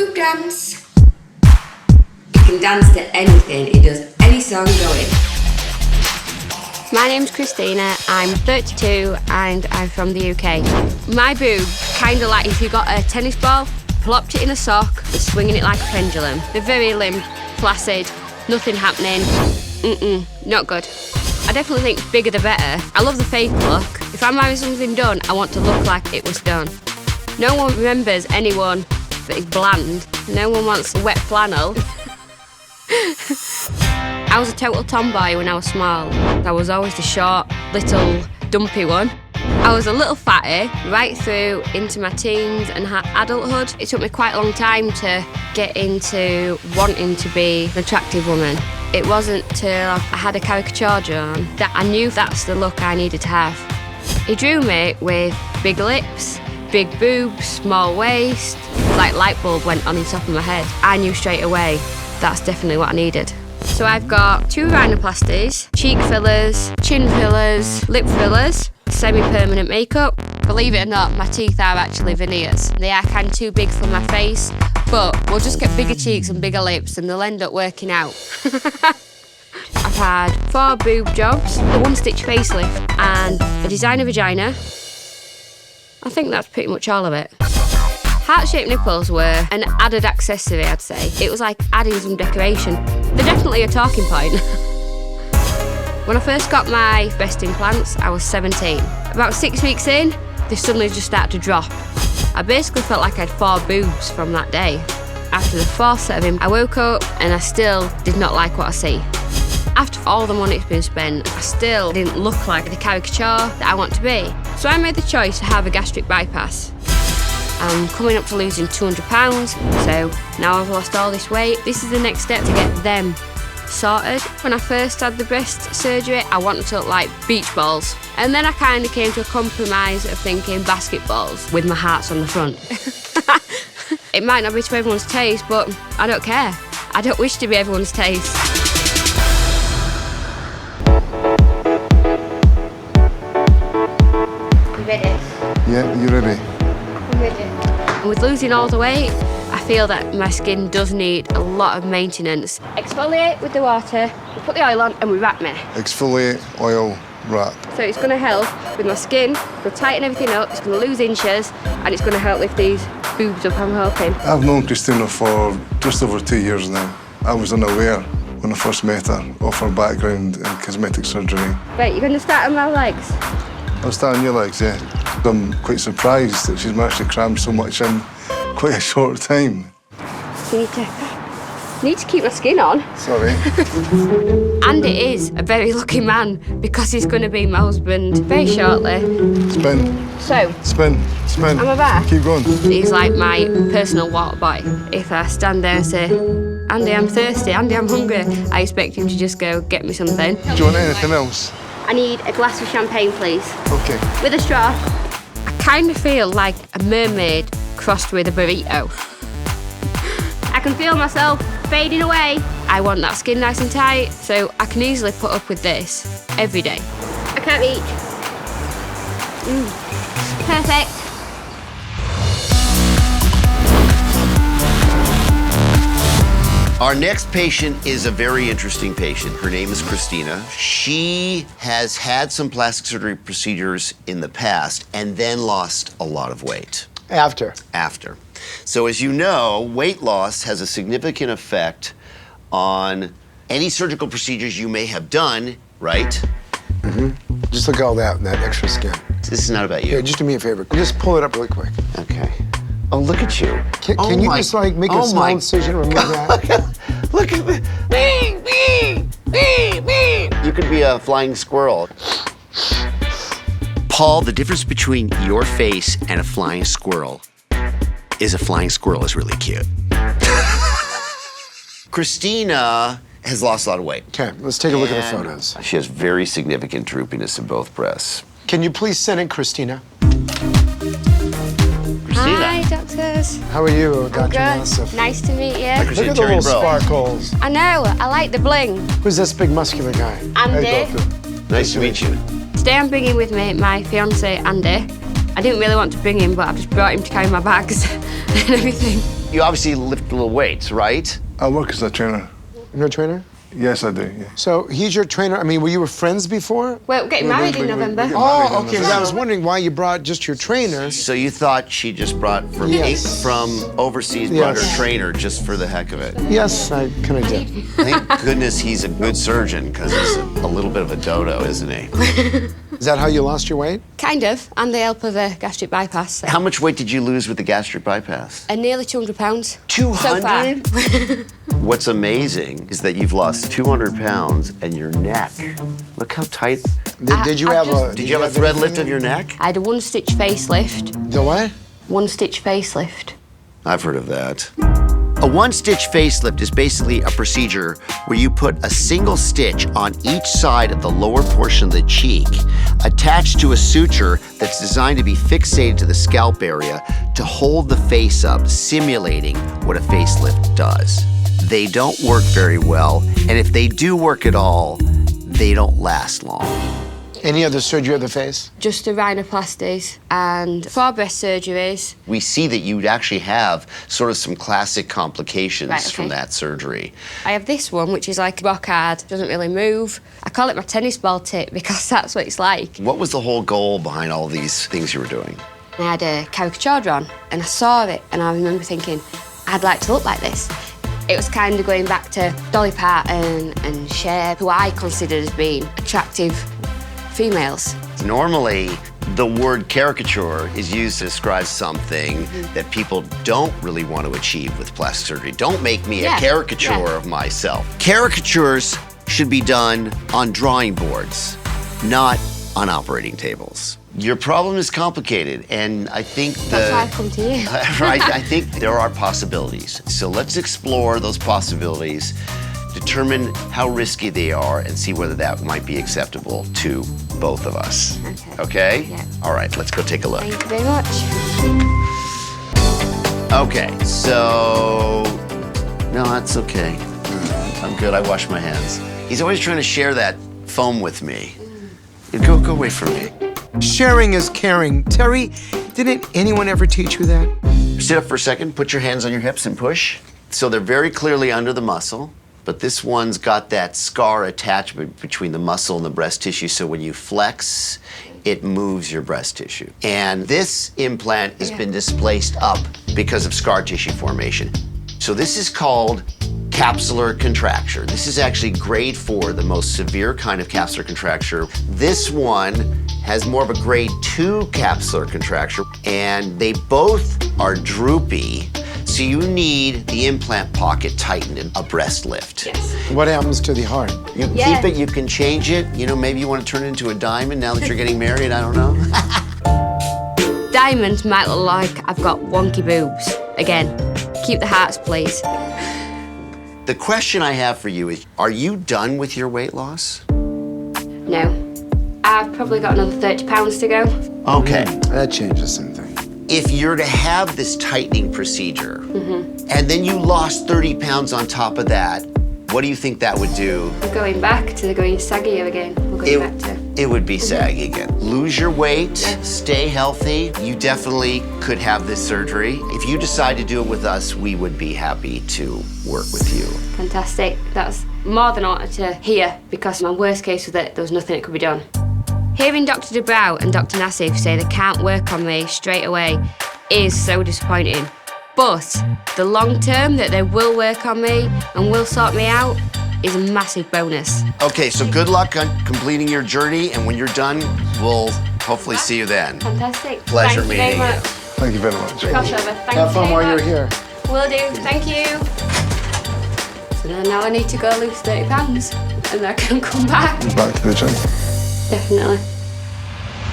boob dance. It can dance to anything, it does any song going. My name's Krystina, I'm 32 and I'm from the UK. My boob, kind of like if you got a tennis ball, plopped it in a sock and swinging it like a pendulum. They're very limp, flaccid, nothing happening. Not good. I definitely think bigger the better. I love the fake look. If I'm having something done, I want to look like it was done. No one remembers anyone that is bland. No one wants a wet flannel. I was a total tomboy when I was small. I was always the short, little, dumpy one. I was a little fatty right through into my teens and adulthood. It took me quite a long time to get into wanting to be an attractive woman. It wasn't till I had a caricature drawn that I knew that's the look I needed to have. He drew me with big lips, big boobs, small waist. Like light bulb went on the top of my head. I knew straight away that's definitely what I needed. So I've got 2 rhinoplasties, cheek fillers, chin fillers, lip fillers, semi-permanent makeup. Believe it or not, my teeth are actually veneers. They are kind of too big for my face, but we'll just get bigger cheeks and bigger lips and they'll end up working out. I've had 4 boob jobs, a 1-stitch facelift and a designer vagina. I think that's pretty much all of it. Heart-shaped nipples were an added accessory, I'd say. It was like adding some decoration. They're definitely a talking point. When I first got my breast implants, I was 17. About 6 weeks in, they suddenly just started to drop. I basically felt like I had 4 boobs from that day. After the 4th set of them, I woke up and I still did not like what I see. After all the money it's been spent, I still didn't look like the caricature that I want to be. So I made the choice to have a gastric bypass. I'm coming up to losing 200 pounds, so now I've lost all this weight. This is the next step to get them sorted. When I first had the breast surgery, I wanted to look like beach balls. And then I kind of came to a compromise of thinking basketballs with my hearts on the front. It might not be to everyone's taste, but I don't care. I don't wish to be everyone's taste. You ready? Yeah, you ready? With losing all the weight, I feel that my skin does need a lot of maintenance. Exfoliate with the water, we put the oil on and we wrap me. Exfoliate, oil, wrap. So it's going to help with my skin, it'll tighten everything up, it's going to lose inches and it's going to help lift these boobs up, I'm hoping. I've known Krystina for just over 2 years now. I was unaware when I first met her of her background in cosmetic surgery. Right, you're going to start on my legs? I'll start on your legs, yeah. I'm quite surprised that she's managed to cram so much in quite a short time. Need to keep my skin on. Sorry. Andy is a very lucky man because he's going to be my husband very shortly. Spin. So? Spin, spin. Am I back? Keep going. He's like my personal water boy. If I stand there and say, Andy, I'm thirsty, Andy, I'm hungry, I expect him to just go, get me something. Do you want anything else? I need a glass of champagne, please. Okay. With a straw. I kind of feel like a mermaid crossed with a burrito. I can feel myself fading away. I want that skin nice and tight, so I can easily put up with this every day. I can't reach. Perfect. Our next patient is a very interesting patient. Her name is Krystina. She has had some plastic surgery procedures in the past and then lost a lot of weight. After. So as you know, weight loss has a significant effect on any surgical procedures you may have done, right? Mm-hmm. Just look at all that extra skin. This is not about you. Here, just do me a favor. Just pull it up really quick. Okay. Oh, look at you. Can you just like make a small incision and remove that? Look at me. You could be a flying squirrel. Paul, the difference between your face and a flying squirrel is a flying squirrel is really cute. Krystina has lost a lot of weight. Okay, let's take a look at the photos. She has very significant droopiness in both breasts. Can you please send in Krystina? Hi, doctors. How are you, Dr. Good. Nassif? Nice to meet you. Look at the little sparkles. I know, I like the bling. Who's this big muscular guy? Andy. Hey, doctor. Nice to meet you. Today I'm bringing with me my fiance, Andy. I didn't really want to bring him, but I've just brought him to carry my bags and everything. You obviously lift little weights, right? I work as a trainer. You're a trainer? Yes, I do, yeah. So he's your trainer. I mean, were you friends before? We're getting married in November. Oh, okay. I was wondering why you brought just your trainer. So you thought she just brought from overseas, brought her trainer just for the heck of it? Yes, I kind of did. Thank goodness he's a good surgeon, because he's a little bit of a dodo, isn't he? Is that how you lost your weight? Kind of, and the help of a gastric bypass. How much weight did you lose with the gastric bypass? Nearly 200 pounds. 200? So far. What's amazing is that you've lost 200 pounds and your neck. Look how tight. Did you have a thread lift of your neck? I had a one-stitch facelift. The what? One-stitch facelift. I've heard of that. A one-stitch facelift is basically a procedure where you put a single stitch on each side of the lower portion of the cheek, attached to a suture that's designed to be fixated to the scalp area to hold the face up, simulating what a facelift does. They don't work very well, and if they do work at all, they don't last long. Any other surgery of the face? Just the rhinoplasties and 4 breast surgeries. We see that you actually have sort of some classic complications from that surgery. I have this one, which is like rock hard, doesn't really move. I call it my tennis ball tip because that's what it's like. What was the whole goal behind all these things you were doing? I had a caricature drawn, and I saw it, and I remember thinking, I'd like to look like this. It was kind of going back to Dolly Parton and Cher, who I considered as being attractive females. Normally, the word caricature is used to describe something that people don't really want to achieve with plastic surgery. Don't make me a caricature of myself. Caricatures should be done on drawing boards, not on operating tables. Your problem is complicated, and I think That's why I've come to you. Right, I think there are possibilities. So let's explore those possibilities, determine how risky they are, and see whether that might be acceptable to both of us. Okay? Yeah. All right, let's go take a look. Thank you very much. Okay, so... No, that's okay. I'm good, I wash my hands. He's always trying to share that foam with me. Go away from me. Sharing is caring. Terry, didn't anyone ever teach you that? Sit up for a second, put your hands on your hips and push. So they're very clearly under the muscle, but this one's got that scar attachment between the muscle and the breast tissue, so when you flex, it moves your breast tissue. And this implant has been displaced up because of scar tissue formation. So this is called capsular contracture. This is actually grade 4, the most severe kind of capsular contracture. This one has more of a grade 2 capsular contracture, and they both are droopy, so you need the implant pocket tightened in a breast lift. Yes. What happens to the heart? You can keep it, you can change it. You know, maybe you want to turn it into a diamond now that you're getting married, I don't know. Diamonds might look like I've got wonky boobs. Again, keep the hearts, please. The question I have for you is, are you done with your weight loss? No. I've probably got another 30 pounds to go. Okay. That changes something. If you're to have this tightening procedure, and then you lost 30 pounds on top of that, what do you think that would do? We're going back to going saggier again. We're going back to... It would be saggy again. Lose your weight, stay healthy. You definitely could have this surgery. If you decide to do it with us, we would be happy to work with you. Fantastic. That's more than honoured to hear, because my worst case was that there was nothing that could be done. Hearing Dr. Dubrow and Dr. Nassif say they can't work on me straight away is so disappointing. But the long term that they will work on me and will sort me out is a massive bonus. Okay, so good luck on completing your journey, and when you're done, we'll hopefully see you then. Fantastic. Pleasure Thank meeting you very you. much. Thank you very much. Crossover. Thank Have you fun very while you're much. here. Will do. Thank you. So now I need to go lose 30 pounds and I can come back. Back to the gym. Definitely.